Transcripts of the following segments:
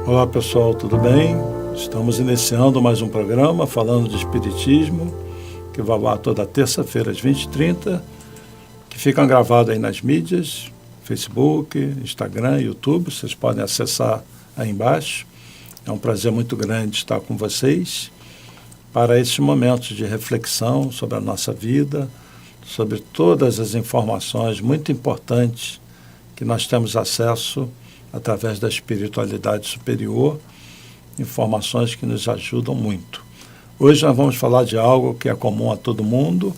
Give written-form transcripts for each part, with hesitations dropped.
Olá pessoal, tudo bem? Estamos iniciando mais um programa falando de Espiritismo, que vai ao ar toda terça-feira às 20h30, que ficam gravados aí nas mídias, Facebook, Instagram, YouTube, vocês podem acessar aí embaixo. É um prazer muito grande estar com vocês para esses momentos de reflexão sobre a nossa vida, sobre todas as informações muito importantes que nós temos acesso através da espiritualidade superior, informações que nos ajudam muito. Hoje nós vamos falar de algo que é comum a todo mundo,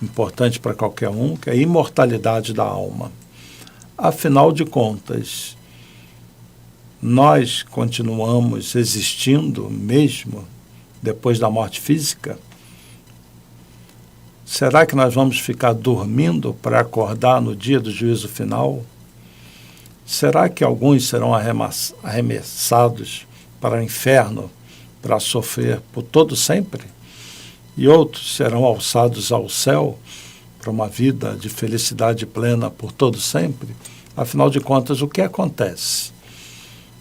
importante para qualquer um, que é a imortalidade da alma. Afinal de contas, nós continuamos existindo mesmo depois da morte física? Será que nós vamos ficar dormindo para acordar no dia do juízo final? Será que alguns serão arremessados para o inferno para sofrer por todo sempre? E outros serão alçados ao céu para uma vida de felicidade plena por todo sempre? Afinal de contas, o que acontece?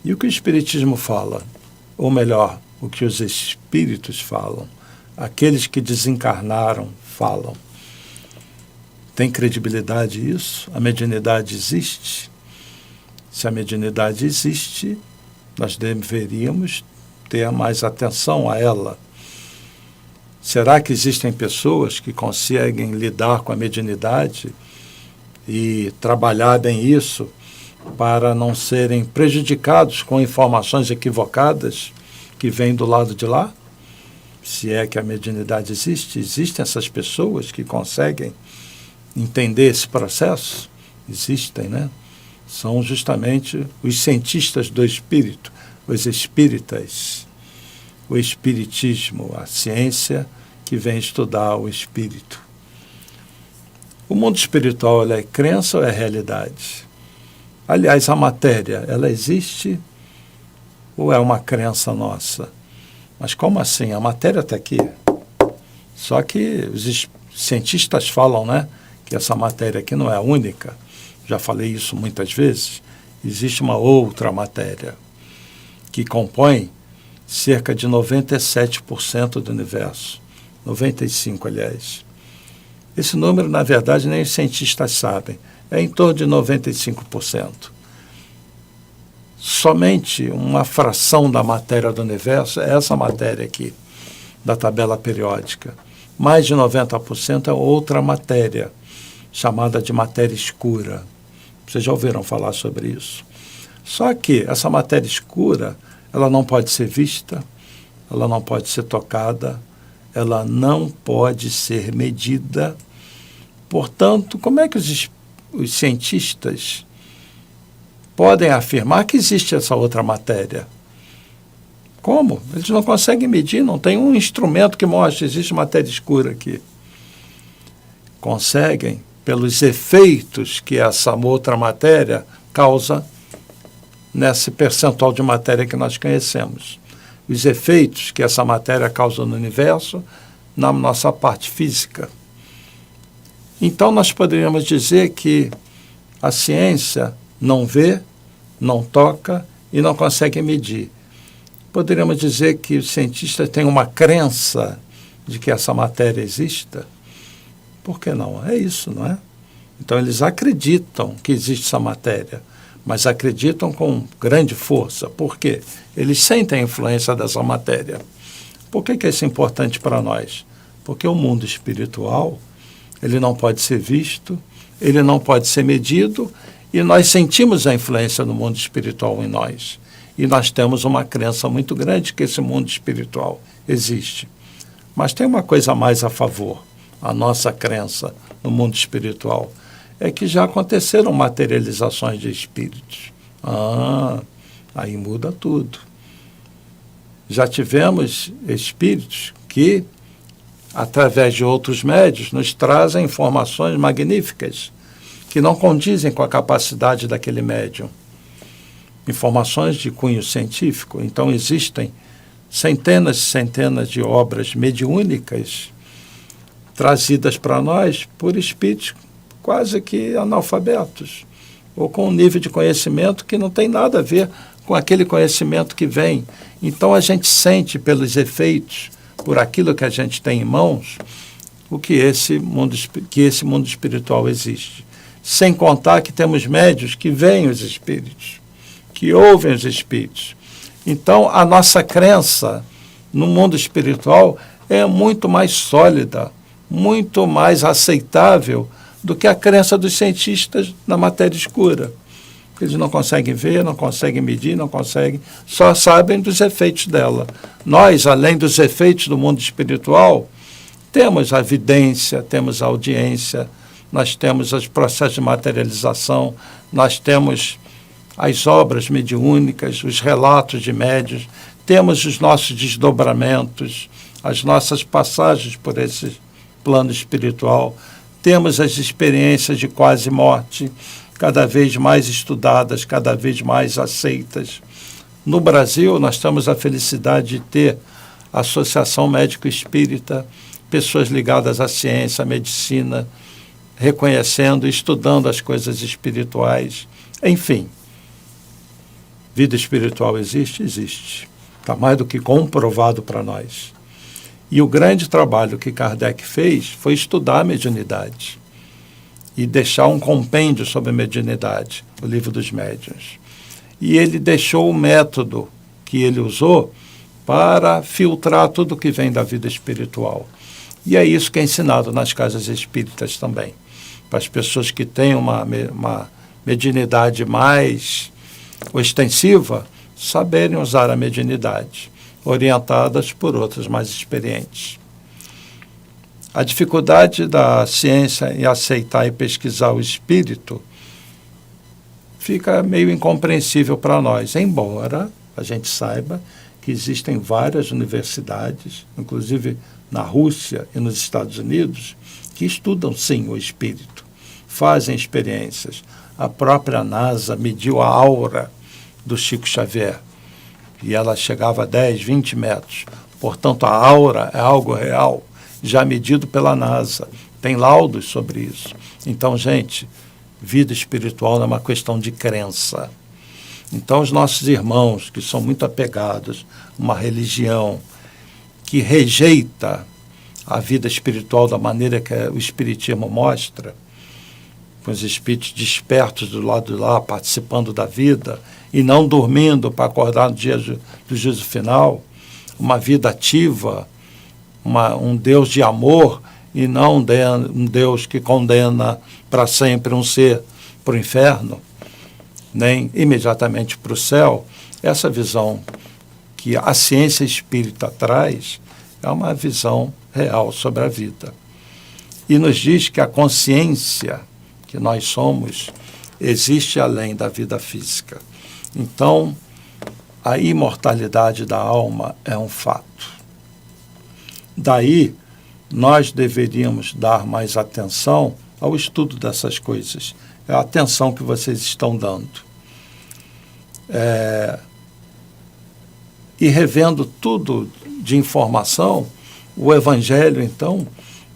E o que o Espiritismo fala? Ou melhor, o que os espíritos falam? Aqueles que desencarnaram falam. Tem credibilidade isso? A mediunidade existe? Se a mediunidade existe, nós deveríamos ter mais atenção a ela. Será que existem pessoas que conseguem lidar com a mediunidade e trabalhar bem isso para não serem prejudicados com informações equivocadas que vêm do lado de lá? Se é que a mediunidade existe, existem essas pessoas que conseguem entender esse processo? Existem, né? São justamente os cientistas do espírito, os espíritas, o espiritismo, a ciência que vem estudar o espírito. O mundo espiritual, é crença ou é realidade? Aliás, a matéria, ela existe ou é uma crença nossa? Mas como assim? A matéria está aqui. Só que os cientistas falam, né, que essa matéria aqui não é a única. Já falei isso muitas vezes. Existe uma outra matéria que compõe cerca de 97% do universo. 95%, aliás. Esse número, na verdade, nem os cientistas sabem. É em torno de 95%. Somente uma fração da matéria do universo é essa matéria aqui, da tabela periódica. Mais de 90% é outra matéria, chamada de matéria escura. Vocês já ouviram falar sobre isso? Só que essa matéria escura, ela não pode ser vista, ela não pode ser tocada, ela não pode ser medida. Portanto, como é que os cientistas podem afirmar que existe essa outra matéria? Como? Eles não conseguem medir, não tem um instrumento que mostre que existe matéria escura aqui. Conseguem pelos efeitos que essa outra matéria causa nesse percentual de matéria que nós conhecemos. Os efeitos que essa matéria causa no universo, na nossa parte física. Então, nós poderíamos dizer que a ciência não vê, não toca e não consegue medir. Poderíamos dizer que os cientistas têm uma crença de que essa matéria exista? Por que não? É isso, não é? Então, eles acreditam que existe essa matéria, mas acreditam com grande força. Por quê? Eles sentem a influência dessa matéria. Por que isso é importante para nós? Porque o mundo espiritual, ele não pode ser visto, ele não pode ser medido, e nós sentimos a influência do mundo espiritual em nós. E nós temos uma crença muito grande que esse mundo espiritual existe. Mas tem uma coisa a mais a favor. A nossa crença no mundo espiritual é que já aconteceram materializações de espíritos. Aí muda tudo. Já tivemos espíritos que, através de outros médios, nos trazem informações magníficas que não condizem com a capacidade daquele médium. Informações de cunho científico. Então, existem centenas e centenas de obras mediúnicas trazidas para nós por espíritos quase que analfabetos, ou com um nível de conhecimento que não tem nada a ver com aquele conhecimento que vem. Então a gente sente pelos efeitos, por aquilo que a gente tem em mãos, o que esse mundo espiritual existe. Sem contar que temos médios que veem os espíritos, que ouvem os espíritos. Então a nossa crença no mundo espiritual é muito mais sólida, muito mais aceitável do que a crença dos cientistas na matéria escura. Eles não conseguem ver, não conseguem medir, não conseguem, só sabem dos efeitos dela. Nós, além dos efeitos do mundo espiritual, temos a evidência, temos a audiência, nós temos os processos de materialização, nós temos as obras mediúnicas, os relatos de médios, temos os nossos desdobramentos, as nossas passagens por esse plano espiritual, temos as experiências de quase morte, cada vez mais estudadas, cada vez mais aceitas. No Brasil, nós temos a felicidade de ter a Associação Médico Espírita, pessoas ligadas à ciência, à medicina, reconhecendo e estudando as coisas espirituais. Enfim, vida espiritual existe? Existe. Está mais do que comprovado para nós. E o grande trabalho que Kardec fez foi estudar a mediunidade e deixar um compêndio sobre a mediunidade, o Livro dos Médiuns. E ele deixou o método que ele usou para filtrar tudo que vem da vida espiritual. E é isso que é ensinado nas casas espíritas também, para as pessoas que têm uma mediunidade mais ostensiva, saberem usar a mediunidade, orientadas por outros mais experientes. A dificuldade da ciência em aceitar e pesquisar o espírito fica meio incompreensível para nós, embora a gente saiba que existem várias universidades, inclusive na Rússia e nos Estados Unidos, que estudam sim o espírito, fazem experiências. A própria NASA mediu a aura do Chico Xavier e ela chegava a 10, 20 metros. Portanto, a aura é algo real, já medido pela NASA. Tem laudos sobre isso. Então, gente, vida espiritual não é uma questão de crença. Então, os nossos irmãos, que são muito apegados a uma religião que rejeita a vida espiritual da maneira que o Espiritismo mostra, com os espíritos despertos do lado de lá, participando da vida, e não dormindo para acordar no dia do juízo final, uma vida ativa, um Deus de amor, e não um Deus que condena para sempre um ser para o inferno, nem imediatamente para o céu. Essa visão que a ciência espírita traz é uma visão real sobre a vida. E nos diz que a consciência que nós somos existe além da vida física. Então, a imortalidade da alma é um fato. Daí, nós deveríamos dar mais atenção ao estudo dessas coisas. É a atenção que vocês estão dando. E revendo tudo de informação, o Evangelho, então,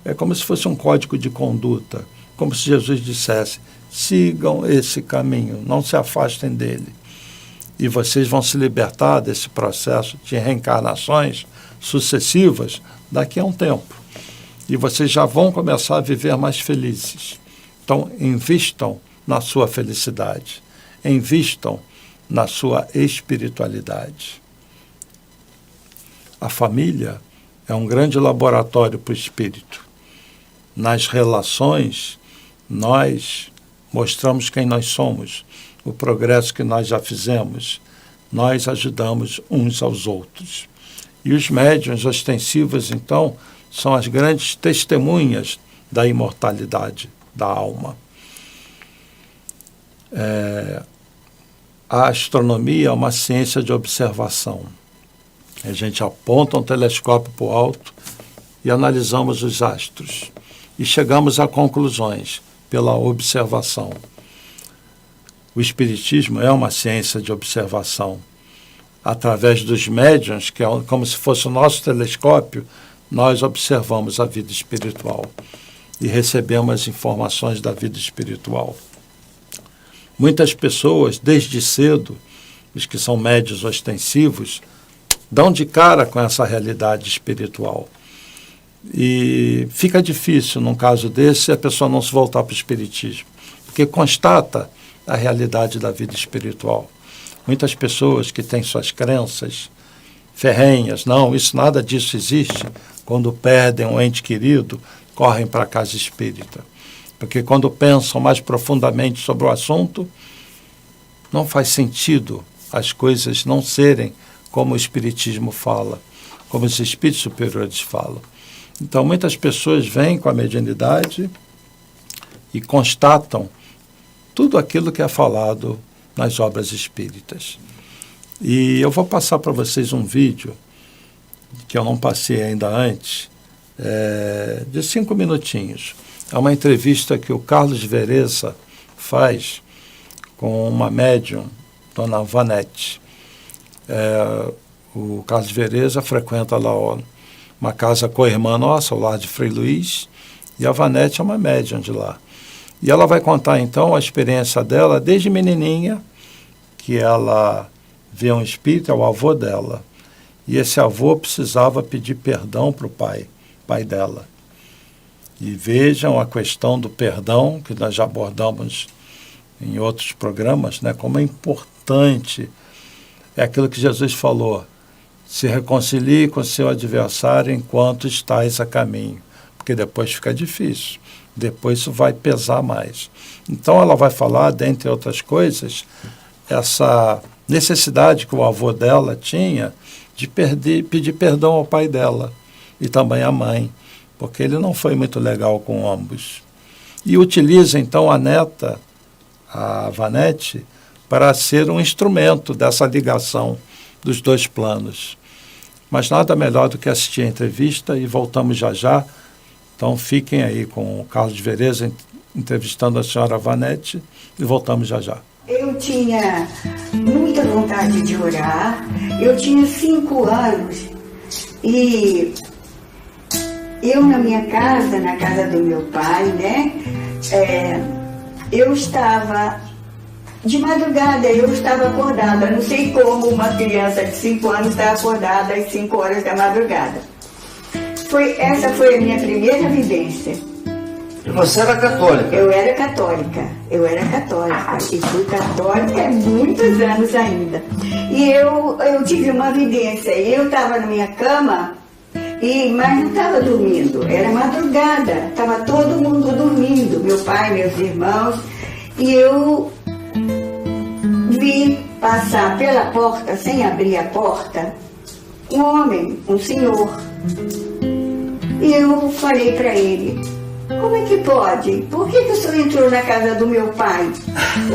é como se fosse um código de conduta, como se Jesus dissesse: sigam esse caminho, não se afastem dele. E vocês vão se libertar desse processo de reencarnações sucessivas daqui a um tempo. E vocês já vão começar a viver mais felizes. Então, invistam na sua felicidade, invistam na sua espiritualidade. A família é um grande laboratório para o espírito. Nas relações, nós mostramos quem nós somos, o progresso que nós já fizemos. Nós ajudamos uns aos outros. E os médiuns ostensivos, então, são as grandes testemunhas da imortalidade da alma. A astronomia é uma ciência de observação. A gente aponta um telescópio para o alto e analisamos os astros. E chegamos a conclusões pela observação. O Espiritismo é uma ciência de observação. Através dos médiuns, que é como se fosse o nosso telescópio, nós observamos a vida espiritual. e recebemos as informações da vida espiritual. Muitas pessoas, desde cedo, os que são médios ostensivos, dão de cara com essa realidade espiritual. E fica difícil, num caso desse, a pessoa não se voltar para o espiritismo, porque constata a realidade da vida espiritual. Muitas pessoas que têm suas crenças ferrenhas, não, nada disso existe, quando perdem um ente querido, correm para a casa espírita. Porque quando pensam mais profundamente sobre o assunto, não faz sentido as coisas não serem como o espiritismo fala, como os espíritos superiores falam. Então, muitas pessoas vêm com a mediunidade e constatam tudo aquilo que é falado nas obras espíritas. E eu vou passar para vocês um vídeo que eu não passei ainda antes, de 5 minutinhos. É uma entrevista que o Carlos Vereza faz com uma médium, Dona Vanete. O Carlos Vereza frequenta lá uma casa com a irmã nossa, ao lado de Frei Luiz, e a Vanete é uma médium de lá. E ela vai contar, então, a experiência dela desde menininha, que ela vê um espírito, é o avô dela. E esse avô precisava pedir perdão para o pai dela. E vejam a questão do perdão, que nós já abordamos em outros programas, né, como é importante. É aquilo que Jesus falou: se reconcilie com seu adversário enquanto estáis a caminho, porque depois fica difícil, depois isso vai pesar mais. Então ela vai falar, dentre outras coisas, essa necessidade que o avô dela tinha de pedir perdão ao pai dela e também à mãe, porque ele não foi muito legal com ambos. E utiliza então a neta, a Vanete, para ser um instrumento dessa ligação dos dois planos. Mas nada melhor do que assistir a entrevista e voltamos já já. Então fiquem aí com o Carlos Vereza entrevistando a senhora Vanete e voltamos já já. Eu tinha muita vontade de orar, eu tinha 5 anos e eu na minha casa, na casa do meu pai, né, eu estava de madrugada, eu estava acordada, não sei como uma criança de 5 anos está acordada às 5 horas da madrugada. Essa foi a minha primeira vivência. E você era católica? Eu era católica e fui católica há muitos anos ainda. E eu tive uma vivência, eu estava na minha cama, mas não estava dormindo, era madrugada, estava todo mundo dormindo, meu pai, meus irmãos, e eu vi passar pela porta, sem abrir a porta, um homem, um senhor. E eu falei para ele: como é que pode? Por que o senhor entrou na casa do meu pai?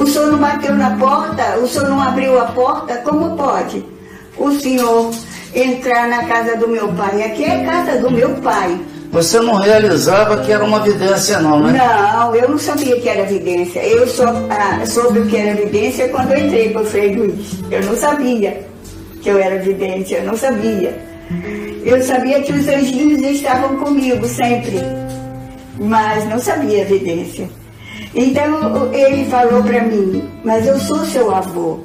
O senhor não bateu na porta? O senhor não abriu a porta? Como pode o senhor entrar na casa do meu pai? Aqui é a casa do meu pai. Você não realizava que era uma vidência não, né? Não, eu não sabia que era vidência. Eu só soube o que era vidência quando eu entrei para o Frei Luiz. Eu não sabia que eu era vidente, eu não sabia. Eu sabia que os anjinhos estavam comigo sempre, mas não sabia a evidência. Então ele falou para mim: mas eu sou seu avô.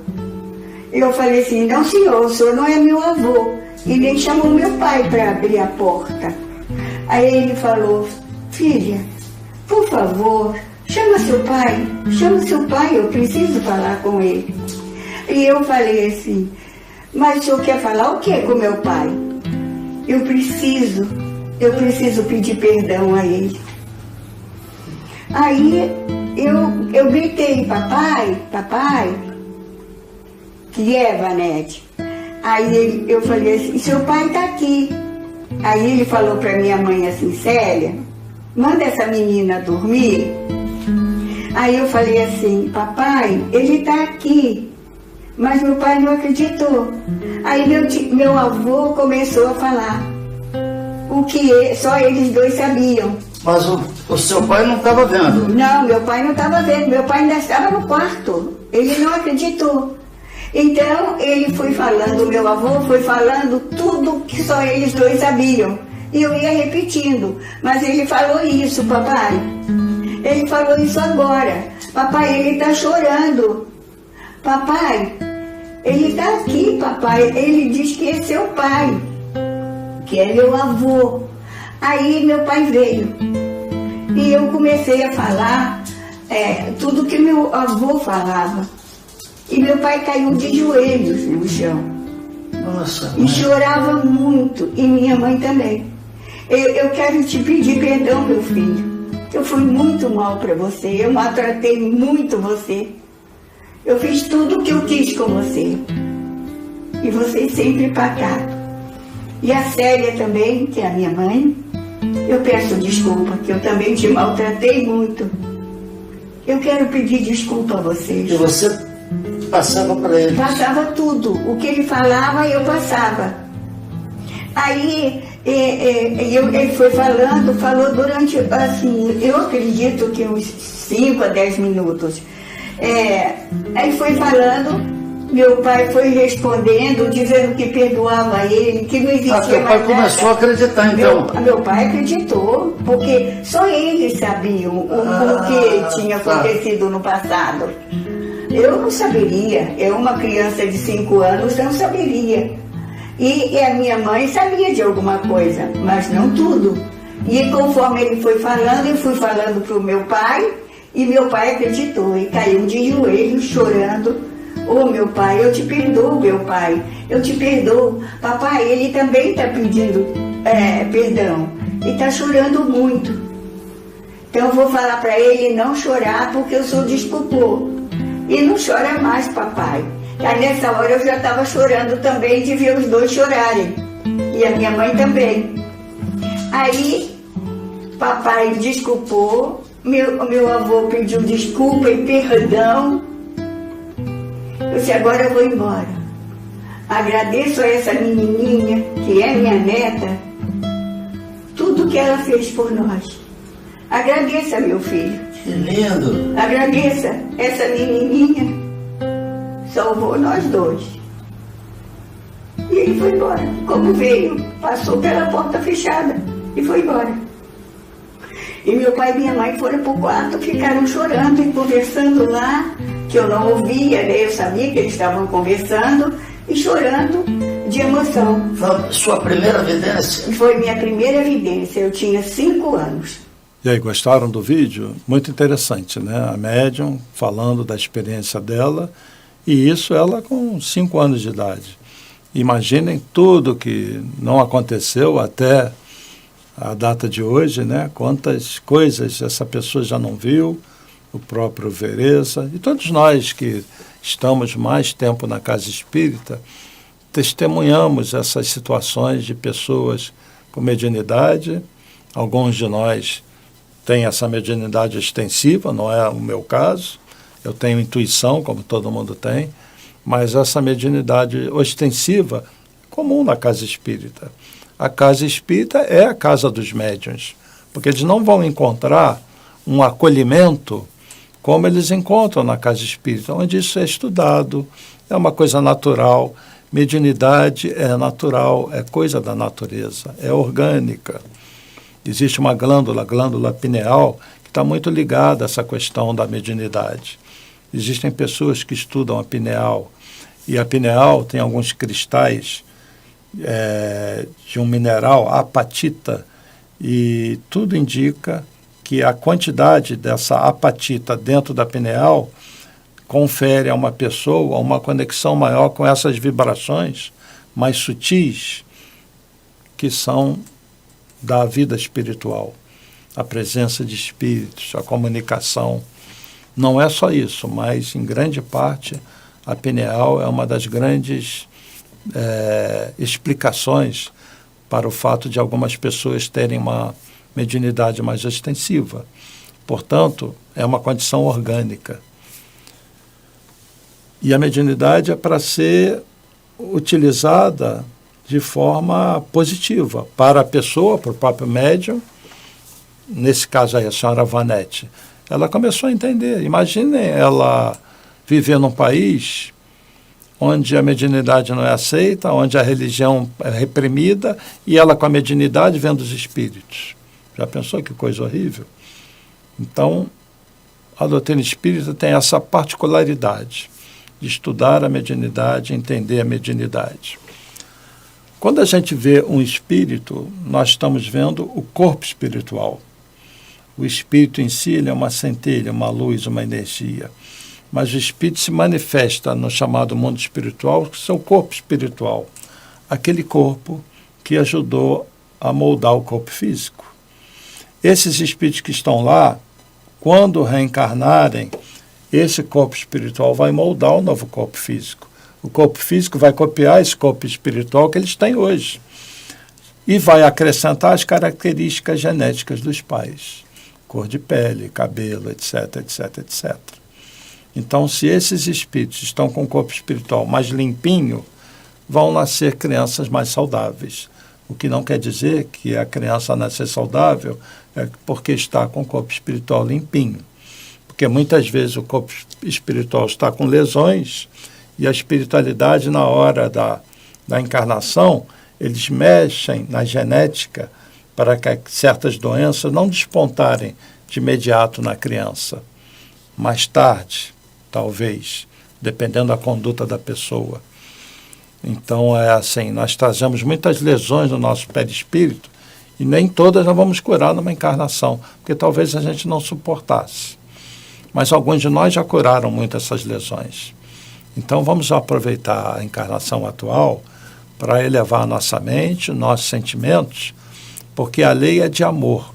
Eu falei assim: não senhor, o senhor não é meu avô. E nem chamou meu pai para abrir a porta. Aí ele falou: filha, por favor, chama seu pai, eu preciso falar com ele. E eu falei assim: mas o senhor quer falar o que com meu pai? Eu preciso pedir perdão a ele. Aí eu gritei: papai, que é, Vanete? Aí eu falei assim: seu pai está aqui. Aí ele falou para minha mãe assim: Célia, manda essa menina dormir. Aí eu falei assim: papai, ele está aqui. Mas meu pai não acreditou. Aí meu avô começou a falar o que só eles dois sabiam. Mas o seu pai não estava vendo? Não, meu pai não estava vendo. Meu pai ainda estava no quarto. Ele não acreditou. Então ele foi falando, meu avô foi falando tudo que só eles dois sabiam. E eu ia repetindo. Mas ele falou isso, papai. Ele falou isso agora. Papai, ele está chorando. Papai, ele está aqui, papai. Ele diz que é seu pai, que é meu avô. Aí meu pai veio. E eu comecei a falar tudo que meu avô falava. E meu pai caiu de joelhos no chão. Nossa, e chorava muito. E minha mãe também. Eu quero te pedir perdão, meu filho. Eu fui muito mal para você. Eu maltratei muito você. Eu fiz tudo o que eu quis com você. E você sempre pacato. E a Célia também, que é a minha mãe, eu peço desculpa, que eu também te maltratei muito. Eu quero pedir desculpa a vocês. E você passava para ele? Passava tudo. O que ele falava, eu passava. Aí ele foi falou durante, assim, eu acredito que uns 5 a 10 minutos. Aí foi falando. Meu pai foi respondendo, dizendo que perdoava ele, que não existia mais nada. Meu pai começou a acreditar, então. Meu pai acreditou, porque só eles sabiam o que tinha acontecido no passado. Eu não saberia. Eu, uma criança de 5 anos, não saberia. E a minha mãe sabia de alguma coisa, mas não tudo. E conforme ele foi falando, eu fui falando para o meu pai, e meu pai acreditou, e caiu de joelhos, chorando. Meu pai, eu te perdoo, meu pai, eu te perdoo. Papai, ele também está pedindo perdão e está chorando muito. Então eu vou falar para ele não chorar, porque eu sou desculpou. E não chora mais, papai. Aí nessa hora eu já estava chorando também de ver os dois chorarem. E a minha mãe também. Aí, papai desculpou, meu avô pediu desculpa e perdão. Eu disse, agora eu vou embora. Agradeço a essa menininha, que é minha neta, tudo que ela fez por nós. Agradeça, meu filho. Que lindo. Agradeça, essa menininha salvou nós dois. E ele foi embora. Como veio, passou pela porta fechada e foi embora. E meu pai e minha mãe foram para o quarto, ficaram chorando e conversando lá, que eu não ouvia, né? Eu sabia que eles estavam conversando e chorando de emoção. Foi a sua primeira evidência? Foi minha primeira evidência, eu tinha 5 anos. E aí, gostaram do vídeo? Muito interessante, né? A médium falando da experiência dela, e isso ela com 5 anos de idade. Imaginem tudo que não aconteceu até a data de hoje, né? Quantas coisas essa pessoa já não viu, o próprio Vereza, e todos nós que estamos mais tempo na casa espírita, testemunhamos essas situações de pessoas com mediunidade. Alguns de nós têm essa mediunidade extensiva, não é o meu caso, eu tenho intuição, como todo mundo tem, mas essa mediunidade ostensiva comum na casa espírita. A casa espírita é a casa dos médiuns, porque eles não vão encontrar um acolhimento como eles encontram na casa espírita, onde isso é estudado, é uma coisa natural. Mediunidade é natural, é coisa da natureza, é orgânica. Existe uma glândula, a glândula pineal, que está muito ligada a essa questão da mediunidade. Existem pessoas que estudam a pineal, e a pineal tem alguns cristais de um mineral, apatita, e tudo indica que a quantidade dessa apatita dentro da pineal confere a uma pessoa uma conexão maior com essas vibrações mais sutis que são da vida espiritual. A presença de espíritos, a comunicação. Não é só isso, mas em grande parte a pineal é uma das grandes explicações para o fato de algumas pessoas terem uma mediunidade mais extensiva. Portanto, é uma condição orgânica. E a mediunidade é para ser utilizada de forma positiva para a pessoa, para o próprio médium. Nesse caso aí, a senhora Vanete, ela começou a entender. Imaginem ela viver num país onde a mediunidade não é aceita, onde a religião é reprimida, e ela com a mediunidade vendo os espíritos. Já pensou que coisa horrível? Então, a doutrina espírita tem essa particularidade de estudar a mediunidade, entender a mediunidade. Quando a gente vê um espírito, nós estamos vendo o corpo espiritual. O espírito em si ele é uma centelha, uma luz, uma energia. Mas o espírito se manifesta no chamado mundo espiritual, que é o seu corpo espiritual. Aquele corpo que ajudou a moldar o corpo físico. Esses espíritos que estão lá, quando reencarnarem, esse corpo espiritual vai moldar o novo corpo físico. O corpo físico vai copiar esse corpo espiritual que eles têm hoje. E vai acrescentar as características genéticas dos pais. Cor de pele, cabelo, etc, etc, etc. Então, se esses espíritos estão com o corpo espiritual mais limpinho, vão nascer crianças mais saudáveis. O que não quer dizer que a criança nascer saudável é porque está com o corpo espiritual limpinho. Porque muitas vezes o corpo espiritual está com lesões e a espiritualidade, na hora da encarnação, eles mexem na genética para que certas doenças não despontarem de imediato na criança. Mais tarde, talvez, dependendo da conduta da pessoa. Então, é assim, nós trazemos muitas lesões no nosso perispírito e nem todas nós vamos curar numa encarnação, porque talvez a gente não suportasse. Mas alguns de nós já curaram muito essas lesões. Então, vamos aproveitar a encarnação atual para elevar a nossa mente, nossos sentimentos, porque a lei é de amor.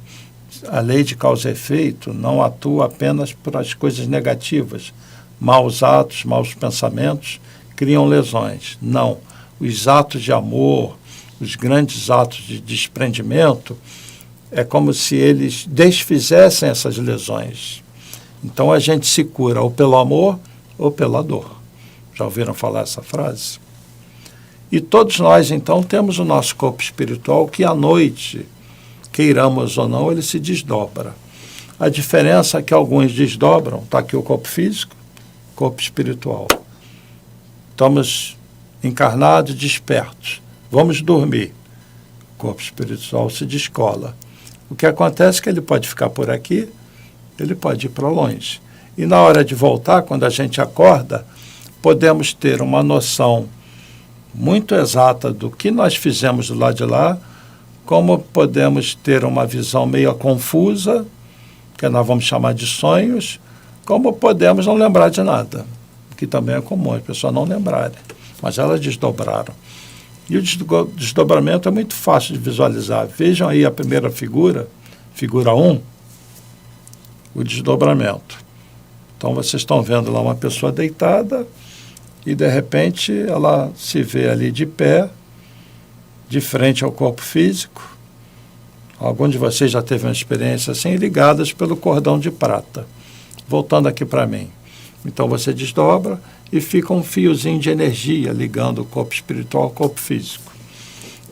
A lei de causa e efeito não atua apenas por as coisas negativas. Maus atos, maus pensamentos criam lesões. Não. Os atos de amor, os grandes atos de desprendimento, é como se eles desfizessem essas lesões. Então a gente se cura ou pelo amor ou pela dor. Já ouviram falar essa frase? E todos nós, então, temos o nosso corpo espiritual que à noite, queiramos ou não, ele se desdobra. A diferença é que alguns desdobram, está aqui o corpo físico, corpo espiritual. Estamos encarnados, despertos. Vamos dormir. O corpo espiritual se descola. O que acontece é que ele pode ficar por aqui, ele pode ir para longe. E na hora de voltar, quando a gente acorda, podemos ter uma noção muito exata do que nós fizemos do lado de lá, como podemos ter uma visão meio confusa, que nós vamos chamar de sonhos, como podemos não lembrar de nada, que também é comum as pessoas não lembrarem, mas elas desdobraram. E o desdobramento é muito fácil de visualizar. Vejam aí a primeira figura, figura 1, o desdobramento. Então vocês estão vendo lá uma pessoa deitada e de repente ela se vê ali de pé, de frente ao corpo físico. Algum de vocês já teve uma experiência assim, ligadas pelo cordão de prata. Voltando aqui para mim. Então você desdobra e fica um fiozinho de energia ligando o corpo espiritual ao corpo físico.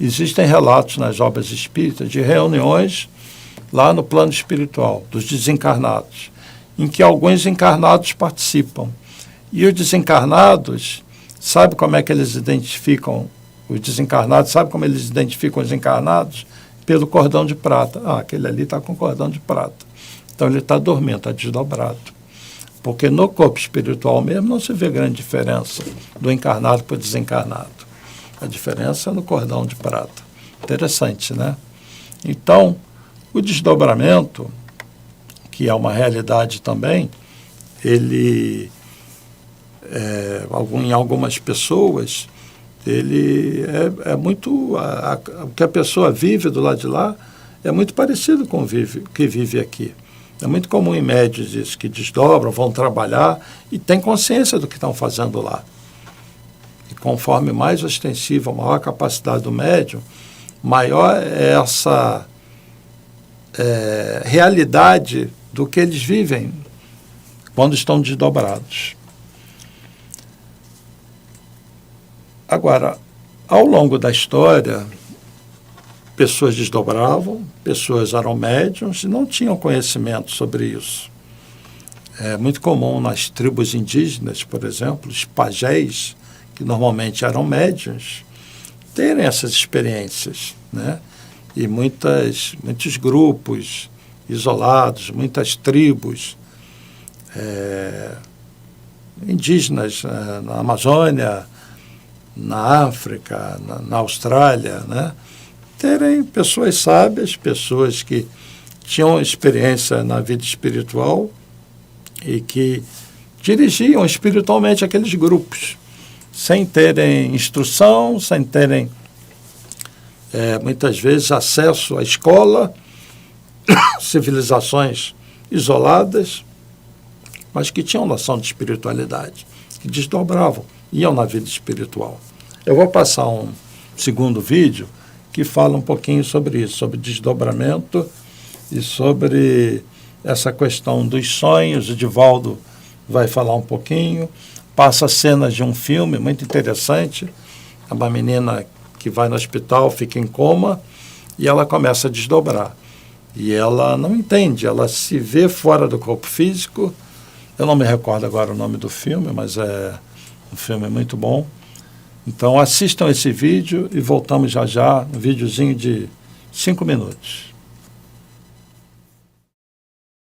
Existem relatos nas obras espíritas de reuniões lá no plano espiritual, dos desencarnados, em que alguns encarnados participam. E os desencarnados, sabe como é que eles identificam os desencarnados? Sabe como eles identificam os encarnados? Pelo cordão de prata. Ah, aquele ali está com cordão de prata. Então ele está dormindo, está desdobrado. Porque no corpo espiritual mesmo não se vê grande diferença do encarnado para o desencarnado. A diferença é no cordão de prata. Interessante, né? Então, o desdobramento, que é uma realidade também, ele, em algumas pessoas, ele é muito... o que a pessoa vive do lado de lá é muito parecido com o que vive aqui. É muito comum em médios isso, que desdobram, vão trabalhar e têm consciência do que estão fazendo lá. E conforme mais ostensiva, maior a capacidade do médium, maior é essa realidade do que eles vivem quando estão desdobrados. Agora, ao longo da história, pessoas desdobravam, pessoas eram médiuns e não tinham conhecimento sobre isso. É muito comum nas tribos indígenas, por exemplo, os pajés, que normalmente eram médiuns, terem essas experiências, né? E muitos grupos isolados, muitas tribos indígenas na Amazônia, na África, na Austrália, né? Terem pessoas sábias, pessoas que tinham experiência na vida espiritual e que dirigiam espiritualmente aqueles grupos, sem terem instrução, sem terem, muitas vezes, acesso à escola, civilizações isoladas, mas que tinham noção de espiritualidade, que desdobravam, iam na vida espiritual. Eu vou passar um segundo vídeo que fala um pouquinho sobre isso, sobre desdobramento e sobre essa questão dos sonhos. O Divaldo vai falar um pouquinho, passa cenas de um filme muito interessante, uma menina que vai no hospital, fica em coma, e ela começa a desdobrar. E ela não entende, ela se vê fora do corpo físico. Eu não me recordo agora o nome do filme, mas é um filme muito bom. Então assistam esse vídeo e voltamos já, um videozinho de 5 minutos.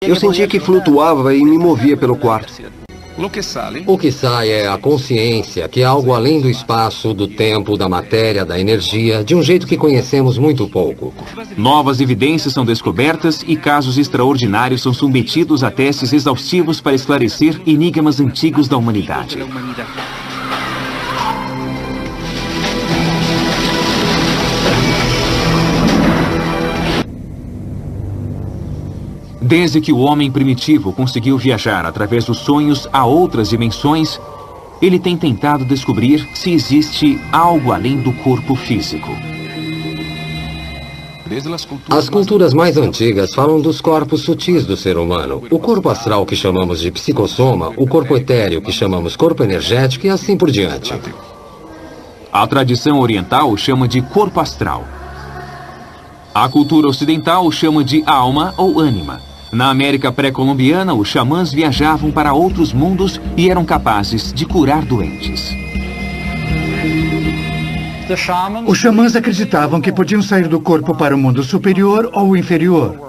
Eu sentia que flutuava e me movia pelo quarto. O que sai é a consciência, que é algo além do espaço, do tempo, da matéria, da energia, de um jeito que conhecemos muito pouco. Novas evidências são descobertas e casos extraordinários são submetidos a testes exaustivos para esclarecer enigmas antigos da humanidade. Desde que o homem primitivo conseguiu viajar através dos sonhos a outras dimensões, ele tem tentado descobrir se existe algo além do corpo físico. As culturas mais antigas falam dos corpos sutis do ser humano. O corpo astral, que chamamos de psicossoma, o corpo etéreo, que chamamos corpo energético, e assim por diante. A tradição oriental o chama de corpo astral. A cultura ocidental o chama de alma ou ânima. Na América pré-colombiana, os xamãs viajavam para outros mundos e eram capazes de curar doentes. Os xamãs acreditavam que podiam sair do corpo para o mundo superior ou inferior.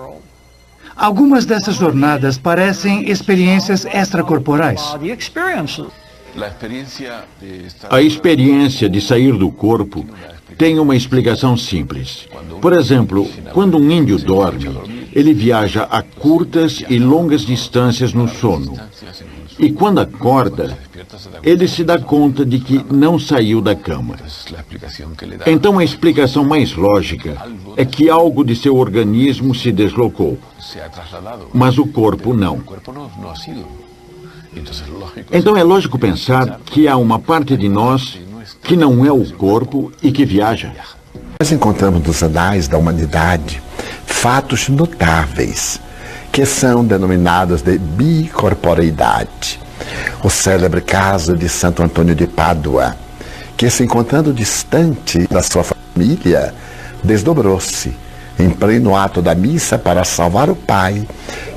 Algumas dessas jornadas parecem experiências extracorporais. A experiência de sair do corpo tem uma explicação simples. Por exemplo, quando um índio dorme, ele viaja a curtas e longas distâncias no sono. E quando acorda, ele se dá conta de que não saiu da cama. Então a explicação mais lógica é que algo de seu organismo se deslocou, mas o corpo não. Então é lógico pensar que há uma parte de nós que não é o corpo e que viaja. Nós encontramos nos anais da humanidade fatos notáveis, que são denominados de bicorporeidade. O célebre caso de Santo Antônio de Pádua, que, se encontrando distante da sua família, desdobrou-se em pleno ato da missa para salvar o pai,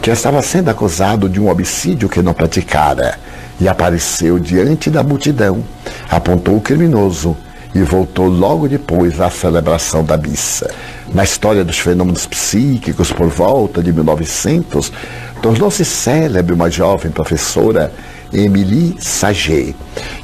que estava sendo acusado de um homicídio que não praticara, e apareceu diante da multidão, apontou o criminoso e voltou logo depois à celebração da missa. Na história dos fenômenos psíquicos, por volta de 1900, tornou-se célebre uma jovem professora, Émilie Saget,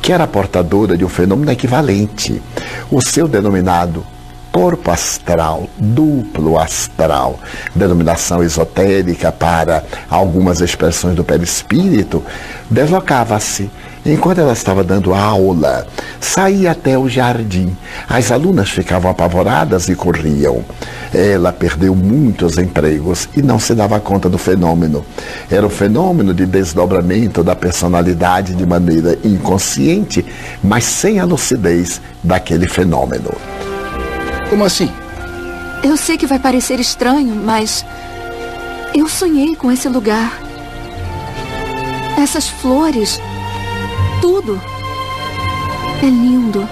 que era portadora de um fenômeno equivalente, o seu denominado corpo astral, duplo astral, denominação esotérica para algumas expressões do perispírito. Deslocava-se enquanto ela estava dando aula, saía até o jardim. As alunas ficavam apavoradas e corriam. Ela perdeu muitos empregos e não se dava conta do fenômeno. Era um fenômeno de desdobramento da personalidade de maneira inconsciente, mas sem a lucidez daquele fenômeno. Como assim? Eu sei que vai parecer estranho, mas eu sonhei com esse lugar. Essas flores, tudo. É lindo.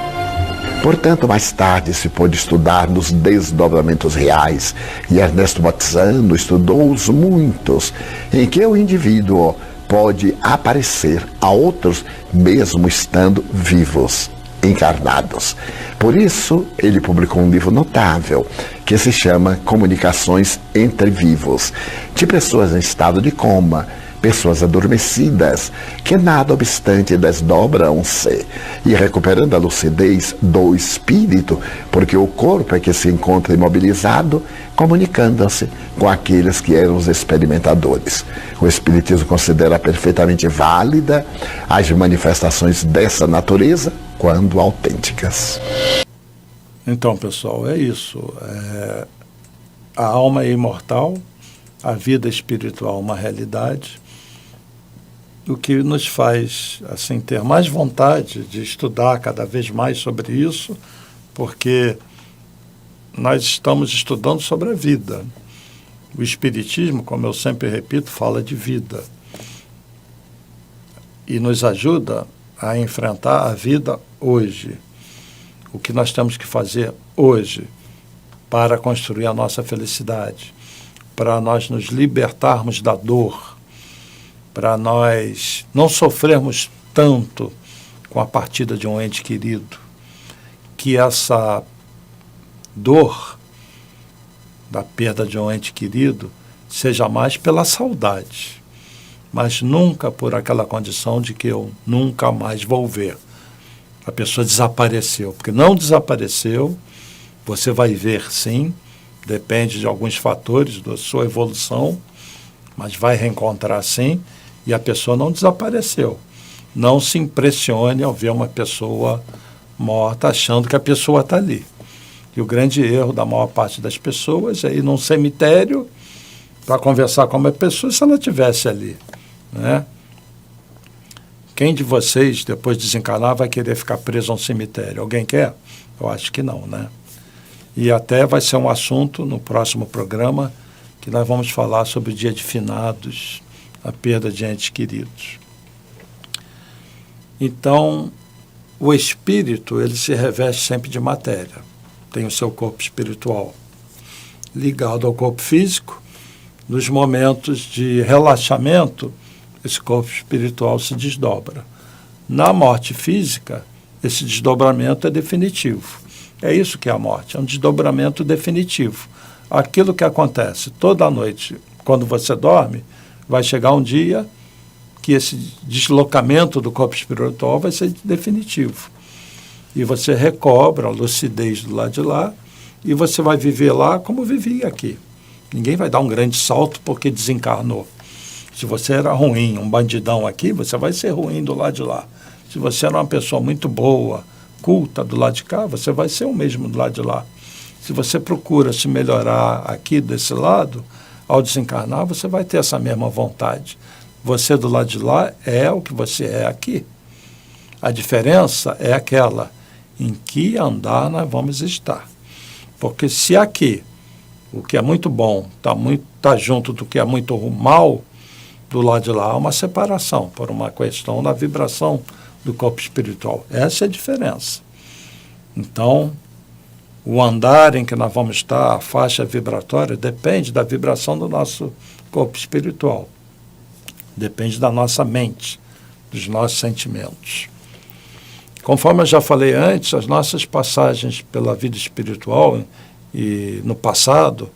Portanto, mais tarde se pôde estudar nos desdobramentos reais, e Ernesto Mozzano estudou os muitos, em que o indivíduo pode aparecer a outros mesmo estando vivos. encarnados. Por isso, ele publicou um livro notável, que se chama Comunicações entre Vivos, de pessoas em estado de coma, pessoas adormecidas, que nada obstante desdobram-se e recuperando a lucidez do espírito, porque o corpo é que se encontra imobilizado, comunicando-se com aqueles que eram os experimentadores. O Espiritismo considera perfeitamente válida as manifestações dessa natureza quando autênticas. Então, pessoal, é isso. A alma é imortal, a vida espiritual é uma realidade. O que nos faz assim, ter mais vontade de estudar cada vez mais sobre isso, porque nós estamos estudando sobre a vida. O Espiritismo, como eu sempre repito, fala de vida. E nos ajuda a enfrentar a vida hoje. O que nós temos que fazer hoje para construir a nossa felicidade, para nós nos libertarmos da dor, para nós não sofrermos tanto com a partida de um ente querido, que essa dor da perda de um ente querido seja mais pela saudade, mas nunca por aquela condição de que eu nunca mais vou ver. A pessoa desapareceu, porque não desapareceu, você vai ver sim, depende de alguns fatores da sua evolução, mas vai reencontrar sim, e a pessoa não desapareceu. Não se impressione ao ver uma pessoa morta achando que a pessoa está ali. E o grande erro da maior parte das pessoas é ir num cemitério para conversar com uma pessoa se ela estivesse ali, né? Quem de vocês, depois de desencarnar, vai querer ficar preso a um cemitério? Alguém quer? Eu acho que não, né? E até vai ser um assunto no próximo programa que nós vamos falar sobre o dia de finados, a perda de entes queridos. Então, o espírito, ele se reveste sempre de matéria. Tem o seu corpo espiritual ligado ao corpo físico. Nos momentos de relaxamento, esse corpo espiritual se desdobra. Na morte física, esse desdobramento é definitivo. É isso que é a morte, é um desdobramento definitivo. Aquilo que acontece toda noite, quando você dorme, vai chegar um dia que esse deslocamento do corpo espiritual vai ser definitivo. E você recobra a lucidez do lado de lá e você vai viver lá como vivia aqui. Ninguém vai dar um grande salto porque desencarnou. Se você era ruim, um bandidão aqui, você vai ser ruim do lado de lá. Se você era uma pessoa muito boa, culta do lado de cá, você vai ser o mesmo do lado de lá. Se você procura se melhorar aqui desse lado, ao desencarnar, você vai ter essa mesma vontade. Você do lado de lá é o que você é aqui. A diferença é aquela em que andar nós vamos estar. Porque se aqui o que é muito bom tá junto do que é muito mal, do lado de lá há uma separação por uma questão da vibração do corpo espiritual. Essa é a diferença. Então, o andar em que nós vamos estar, a faixa vibratória, depende da vibração do nosso corpo espiritual. Depende da nossa mente, dos nossos sentimentos. Conforme eu já falei antes, as nossas passagens pela vida espiritual e no passado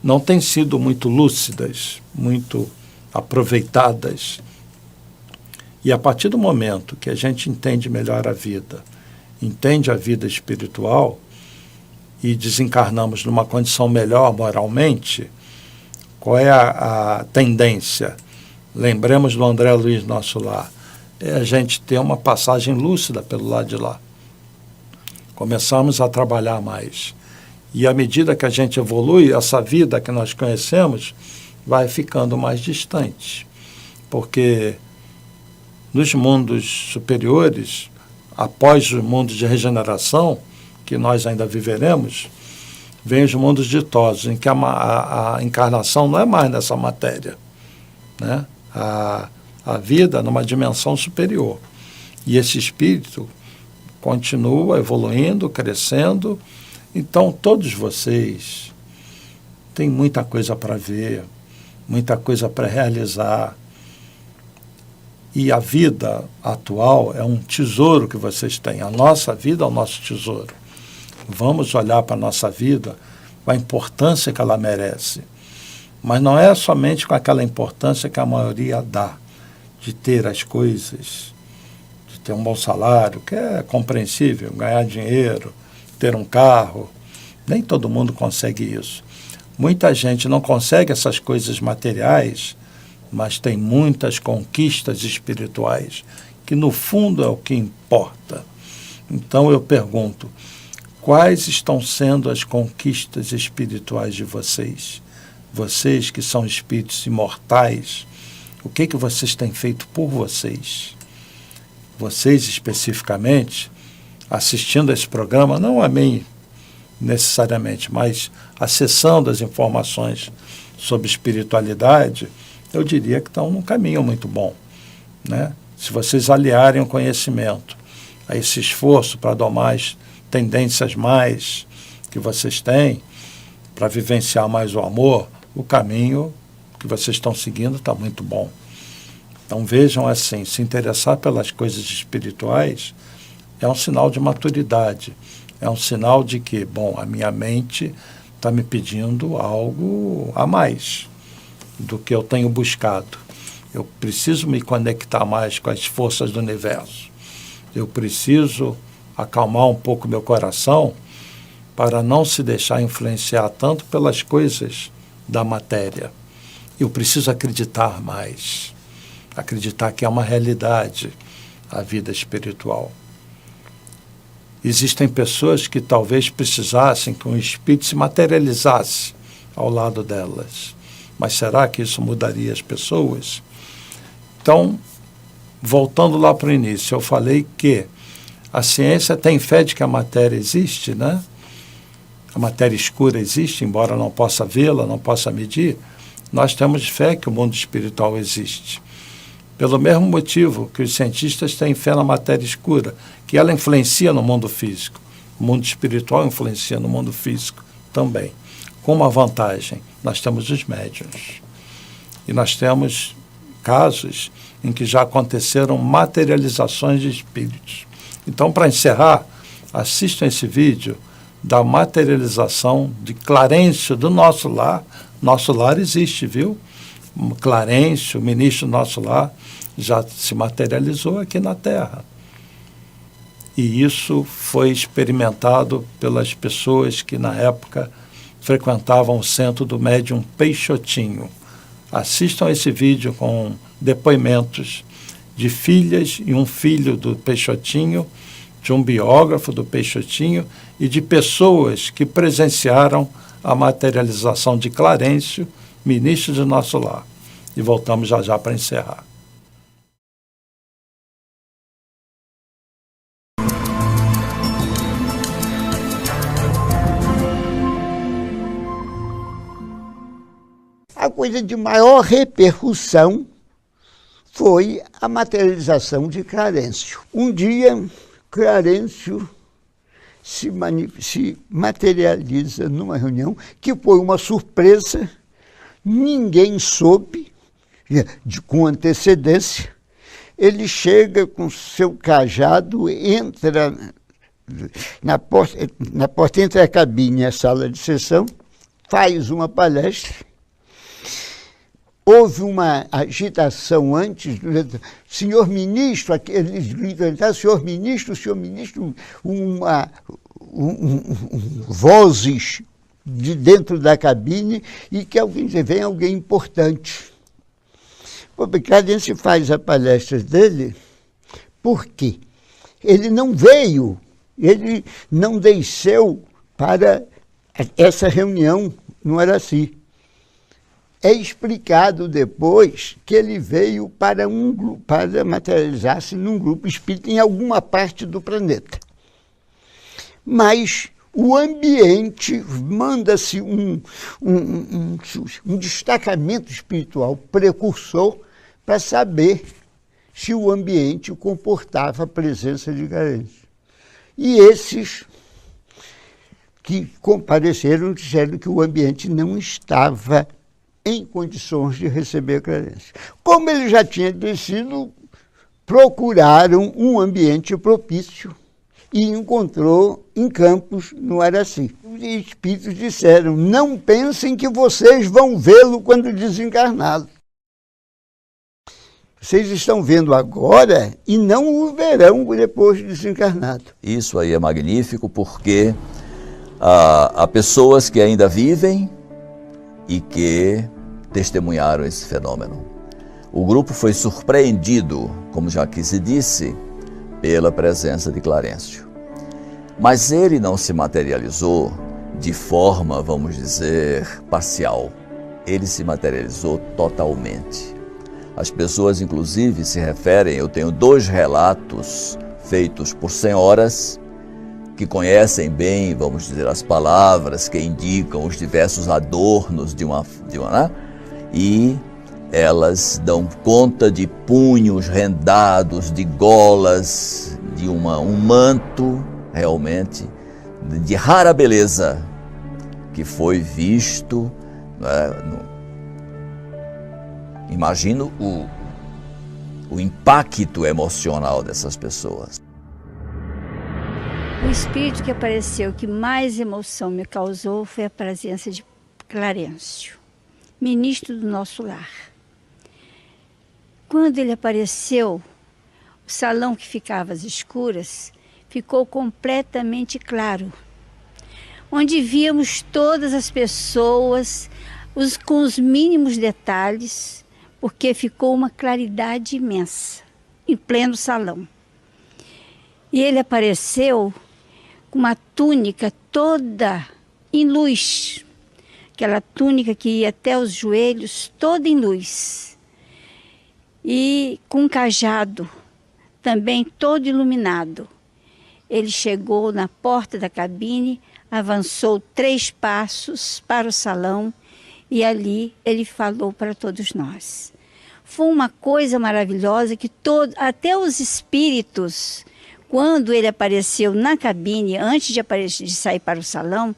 não têm sido muito lúcidas, muito aproveitadas. E a partir do momento que a gente entende melhor a vida, entende a vida espiritual e desencarnamos numa condição melhor moralmente, qual é a tendência? Lembremos do André Luiz, nosso lar. É a gente ter uma passagem lúcida pelo lado de lá. Começamos a trabalhar mais. E à medida que a gente evolui, essa vida que nós conhecemos vai ficando mais distante. Porque nos mundos superiores, após os mundos de regeneração, que nós ainda viveremos, vem os mundos ditosos, em que a encarnação não é mais nessa matéria, né? A vida numa dimensão superior. E esse espírito continua evoluindo, crescendo. Então, todos vocês têm muita coisa para ver, muita coisa para realizar. E a vida atual é um tesouro que vocês têm. A nossa vida é o nosso tesouro. Vamos olhar para a nossa vida com a importância que ela merece. Mas não é somente com aquela importância que a maioria dá, de ter as coisas, de ter um bom salário, que é compreensível, ganhar dinheiro, ter um carro. Nem todo mundo consegue isso. Muita gente não consegue essas coisas materiais, mas tem muitas conquistas espirituais, que no fundo é o que importa. Então eu pergunto, quais estão sendo as conquistas espirituais de vocês? Vocês que são espíritos imortais, o que vocês têm feito por vocês? Vocês especificamente, assistindo a esse programa, não a mim necessariamente, mas acessando as informações sobre espiritualidade, eu diria que estão num caminho muito bom, né? Se vocês aliarem o conhecimento a esse esforço para domar as tendências mais que vocês têm, para vivenciar mais o amor, o caminho que vocês estão seguindo está muito bom. Então vejam assim, se interessar pelas coisas espirituais é um sinal de maturidade, é um sinal de que, bom, a minha mente está me pedindo algo a mais do que eu tenho buscado. Eu preciso me conectar mais com as forças do universo. Eu preciso acalmar um pouco meu coração para não se deixar influenciar tanto pelas coisas da matéria. Eu preciso acreditar mais, acreditar que é uma realidade a vida espiritual. Existem pessoas que talvez precisassem que um espírito se materializasse ao lado delas. Mas será que isso mudaria as pessoas? Então, voltando lá para o início, eu falei que a ciência tem fé de que a matéria existe, né? A matéria escura existe, embora não possa vê-la, não possa medir. Nós temos fé que o mundo espiritual existe. Pelo mesmo motivo que os cientistas têm fé na matéria escura, que ela influencia no mundo físico. O mundo espiritual influencia no mundo físico também. Com uma vantagem, nós temos os médiuns. E nós temos casos em que já aconteceram materializações de espíritos. Então, para encerrar, assistam esse vídeo da materialização de Clarencio do nosso lar. Nosso lar existe, viu? Clarencio, o ministro do nosso lar, já se materializou aqui na Terra. E isso foi experimentado pelas pessoas que, na época, frequentavam o centro do médium Peixotinho. Assistam esse vídeo com depoimentos de filhas e um filho do Peixotinho, de um biógrafo do Peixotinho e de pessoas que presenciaram a materialização de Clarencio, ministro de nosso lar. E voltamos já já para encerrar. A coisa de maior repercussão foi a materialização de Clarencio. Um dia, Clarencio se materializa numa reunião que foi uma surpresa, ninguém soube, com antecedência. Ele chega com seu cajado, entra na porta entre a cabine e a sala de sessão, faz uma palestra. Houve uma agitação antes, senhor ministro, eles gritam, senhor ministro, vozes de dentro da cabine e que alguém diz, vem alguém importante. O Clarencio faz a palestra dele, por quê? Ele não veio, ele não desceu para essa reunião no Araci. É explicado depois que ele veio para materializar-se num grupo espírita em alguma parte do planeta. Mas o ambiente manda-se um destacamento espiritual precursor para saber se o ambiente comportava a presença de Clarencio. E esses que compareceram disseram que o ambiente não estava em condições de receber Clarencio. Como ele já tinha descido, procuraram um ambiente propício e encontrou em Campos, no Araci. Os espíritos disseram, não pensem que vocês vão vê-lo quando desencarná-lo. Vocês estão vendo agora e não o verão depois de desencarnado. Isso aí é magnífico porque há pessoas que ainda vivem e que testemunharam esse fenômeno. O grupo foi surpreendido, como já aqui se disse, pela presença de Clarencio. Mas ele não se materializou de forma, vamos dizer, parcial. Ele se materializou totalmente. As pessoas, inclusive, se referem, eu tenho 2 relatos feitos por senhoras que conhecem bem, vamos dizer, as palavras que indicam os diversos adornos de uma né? E elas dão conta de punhos rendados, de golas, de um manto, realmente, de rara beleza, que foi visto, né, imagino o impacto emocional dessas pessoas. O espírito que apareceu, que mais emoção me causou, foi a presença de Clarencio, ministro do nosso lar. Quando ele apareceu, o salão que ficava às escuras ficou completamente claro, onde víamos todas as pessoas com os mínimos detalhes, porque ficou uma claridade imensa, em pleno salão. E ele apareceu com uma túnica toda em luz, aquela túnica que ia até os joelhos, toda em luz. E com um cajado, também todo iluminado. Ele chegou na porta da cabine, avançou 3 passos para o salão e ali ele falou para todos nós. Foi uma coisa maravilhosa que até os espíritos, quando ele apareceu na cabine, antes de sair para o salão,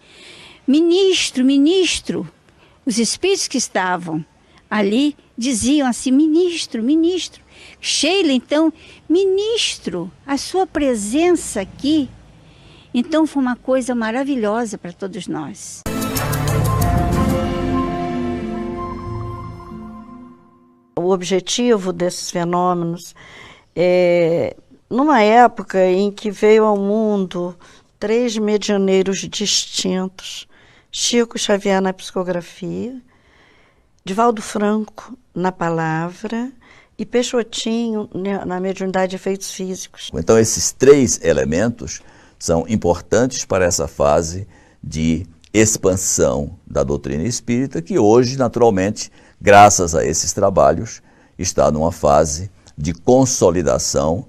ministro, os espíritos que estavam ali diziam assim, ministro. Sheila, então, ministro, a sua presença aqui. Então foi uma coisa maravilhosa para todos nós. O objetivo desses fenômenos é, numa época em que veio ao mundo 3 medianeiros distintos, Chico Xavier na psicografia, Divaldo Franco na palavra e Peixotinho na mediunidade de efeitos físicos. Então esses 3 elementos são importantes para essa fase de expansão da doutrina espírita, que hoje, naturalmente, graças a esses trabalhos, está numa fase de consolidação.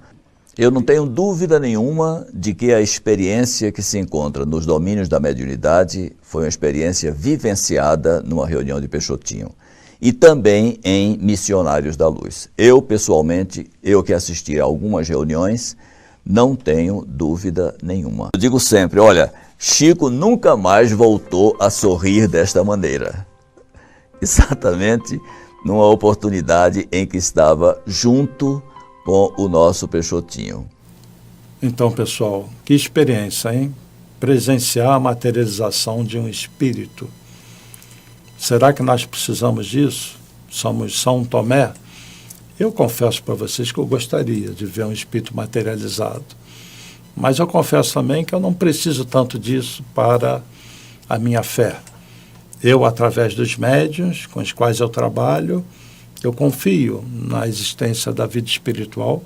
Eu não tenho dúvida nenhuma de que a experiência que se encontra nos domínios da mediunidade foi uma experiência vivenciada numa reunião de Peixotinho e também em Missionários da Luz. Eu, pessoalmente, eu que assisti a algumas reuniões, não tenho dúvida nenhuma. Eu digo sempre, olha, Chico nunca mais voltou a sorrir desta maneira. Exatamente numa oportunidade em que estava junto com o nosso Peixotinho. Então, pessoal, que experiência, hein? Presenciar a materialização de um espírito. Será que nós precisamos disso? Somos São Tomé? Eu confesso para vocês que eu gostaria de ver um espírito materializado. Mas eu confesso também que eu não preciso tanto disso para a minha fé. Eu, através dos médiuns com os quais eu trabalho, eu confio na existência da vida espiritual,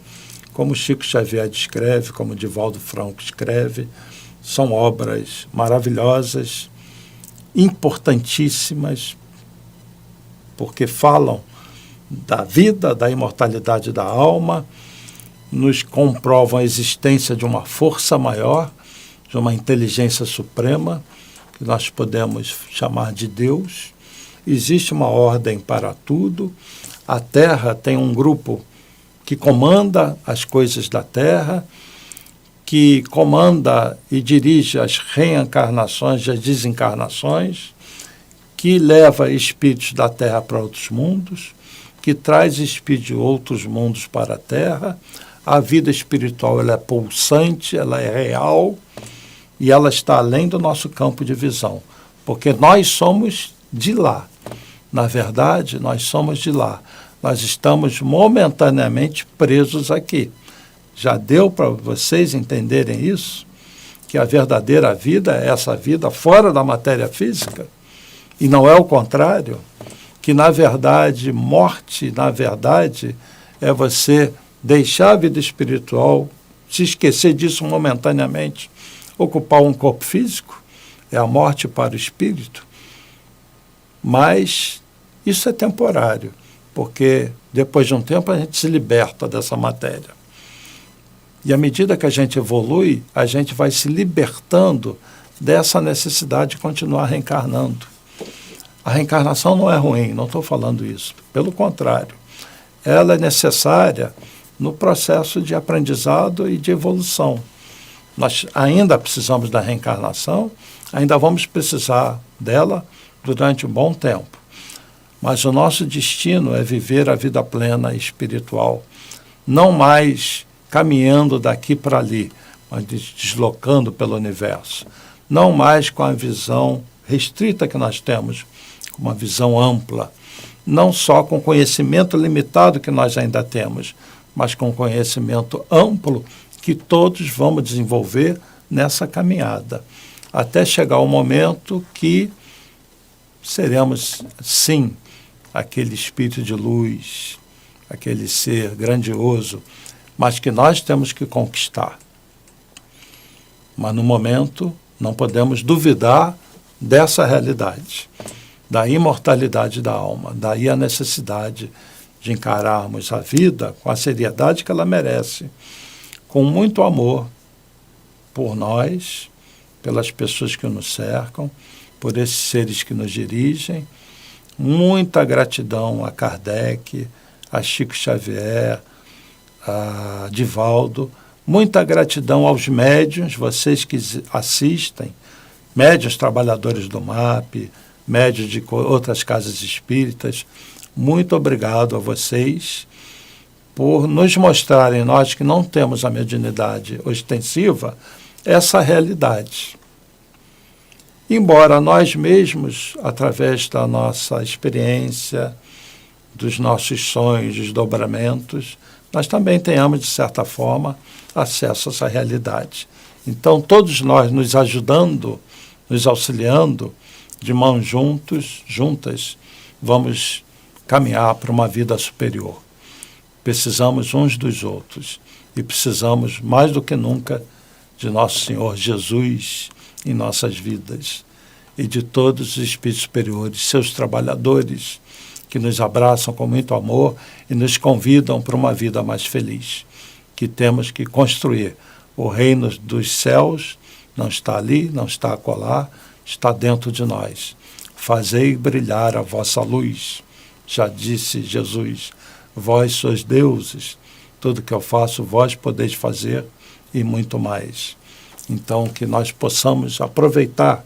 como Chico Xavier descreve, como Divaldo Franco escreve. São obras maravilhosas, importantíssimas, porque falam da vida, da imortalidade da alma, nos comprovam a existência de uma força maior, de uma inteligência suprema, que nós podemos chamar de Deus. Existe uma ordem para tudo. A Terra tem um grupo que comanda as coisas da Terra, que comanda e dirige as reencarnações e as desencarnações, que leva espíritos da Terra para outros mundos, que traz espírito de outros mundos para a Terra. A vida espiritual, ela é pulsante, ela é real e ela está além do nosso campo de visão, porque nós somos de lá. Na verdade, nós somos de lá. Nós estamos momentaneamente presos aqui. Já deu para vocês entenderem isso? Que a verdadeira vida é essa vida fora da matéria física? E não é o contrário? Que, na verdade, morte, na verdade, é você deixar a vida espiritual, se esquecer disso momentaneamente, ocupar um corpo físico, é a morte para o espírito. Mas isso é temporário, porque depois de um tempo a gente se liberta dessa matéria. E à medida que a gente evolui, a gente vai se libertando dessa necessidade de continuar reencarnando. A reencarnação não é ruim, não estou falando isso. Pelo contrário, ela é necessária no processo de aprendizado e de evolução. Nós ainda precisamos da reencarnação, ainda vamos precisar dela durante um bom tempo. Mas o nosso destino é viver a vida plena e espiritual, não mais caminhando daqui para ali, mas deslocando pelo universo. Não mais com a visão restrita que nós temos, com uma visão ampla. Não só com o conhecimento limitado que nós ainda temos, mas com conhecimento amplo que todos vamos desenvolver nessa caminhada. Até chegar o momento que seremos, sim, aquele espírito de luz, aquele ser grandioso, mas que nós temos que conquistar. Mas no momento não podemos duvidar dessa realidade, da imortalidade da alma, daí a necessidade de encararmos a vida com a seriedade que ela merece, com muito amor por nós, pelas pessoas que nos cercam, por esses seres que nos dirigem, muita gratidão a Kardec, a Chico Xavier, a Divaldo, muita gratidão aos médiuns, vocês que assistem, médiuns trabalhadores do MAP, médiuns de outras casas espíritas, muito obrigado a vocês por nos mostrarem, nós que não temos a mediunidade ostensiva, essa realidade. Embora nós mesmos, através da nossa experiência, dos nossos sonhos, desdobramentos, nós também tenhamos, de certa forma, acesso a essa realidade. Então, todos nós nos ajudando, nos auxiliando, de mãos juntas, vamos caminhar para uma vida superior. Precisamos uns dos outros e precisamos, mais do que nunca, de Nosso Senhor Jesus em nossas vidas e de todos os espíritos superiores, seus trabalhadores, que nos abraçam com muito amor e nos convidam para uma vida mais feliz, que temos que construir. O reino dos céus não está ali, não está acolá, está dentro de nós. Fazei brilhar a vossa luz, já disse Jesus, vós sois deuses, tudo que eu faço vós podeis fazer e muito mais. Então, que nós possamos aproveitar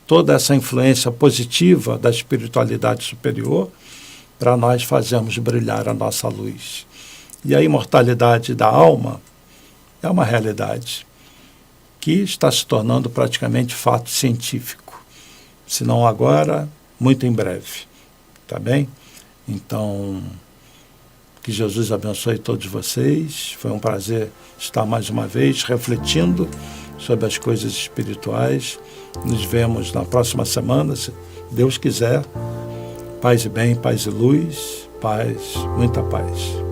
toda essa influência positiva da espiritualidade superior para nós fazermos brilhar a nossa luz. E a imortalidade da alma é uma realidade que está se tornando praticamente fato científico. Se não agora, muito em breve. Tá bem? Então, que Jesus abençoe todos vocês. Foi um prazer estar mais uma vez refletindo sobre as coisas espirituais. Nos vemos na próxima semana, se Deus quiser. Paz e bem, paz e luz, paz, muita paz.